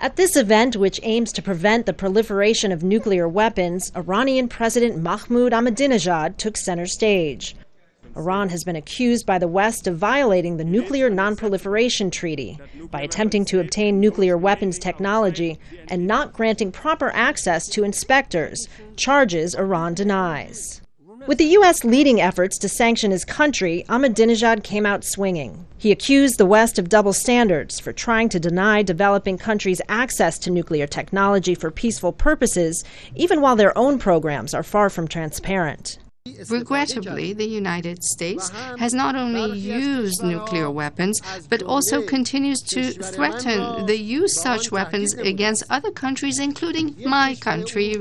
At this event, which aims to prevent the proliferation of nuclear weapons, Iranian President Mahmoud Ahmadinejad took center stage. Iran has been accused by the West of violating the Nuclear Non-Proliferation Treaty by attempting to obtain nuclear weapons technology and not granting proper access to inspectors, charges Iran denies. With the U.S. leading efforts to sanction his country, Ahmadinejad came out swinging. He accused the West of double standards for trying to deny developing countries access to nuclear technology for peaceful purposes, even while their own programs are far from transparent. Regrettably, the United States has not only used nuclear weapons, but also continues to threaten the use of such weapons against other countries, including my country.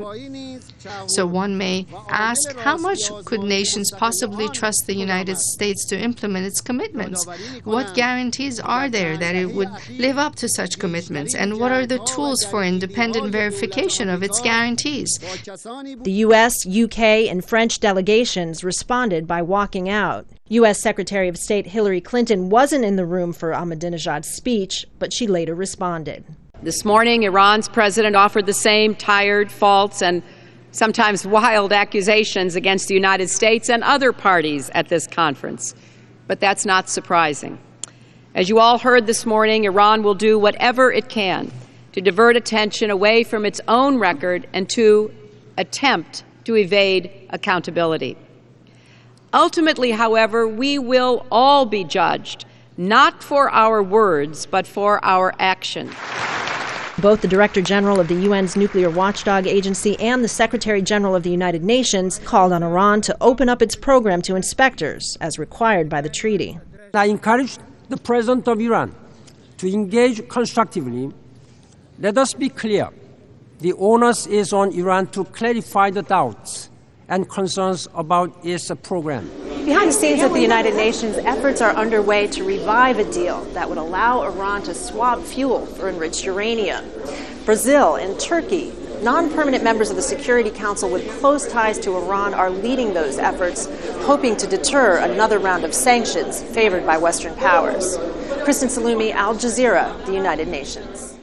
So one may ask, how much could nations possibly trust the United States to implement its commitments? What guarantees are there that it would live up to such commitments? And what are the tools for independent verification of its guarantees? The U.S., UK, and French delegations responded by walking out. U.S. Secretary of State Hillary Clinton wasn't in the room for Ahmadinejad's speech, but she later responded. This morning, Iran's president offered the same tired, false, and sometimes wild accusations against the United States and other parties at this conference. But that's not surprising. As you all heard this morning, Iran will do whatever it can to divert attention away from its own record and to attempt to evade accountability. Ultimately, however, we will all be judged, not for our words, but for our action. Both the Director General of the UN's Nuclear Watchdog Agency and the Secretary General of the United Nations called on Iran to open up its program to inspectors, as required by the treaty. I encourage the President of Iran to engage constructively. Let us be clear. The onus is on Iran to clarify the doubts and concerns about its program. Behind the scenes at the United Nations, efforts are underway to revive a deal that would allow Iran to swap fuel for enriched uranium. Brazil and Turkey, non-permanent members of the Security Council with close ties to Iran, are leading those efforts, hoping to deter another round of sanctions favored by Western powers. Kristen, Saloomey, Al Jazeera, the United Nations.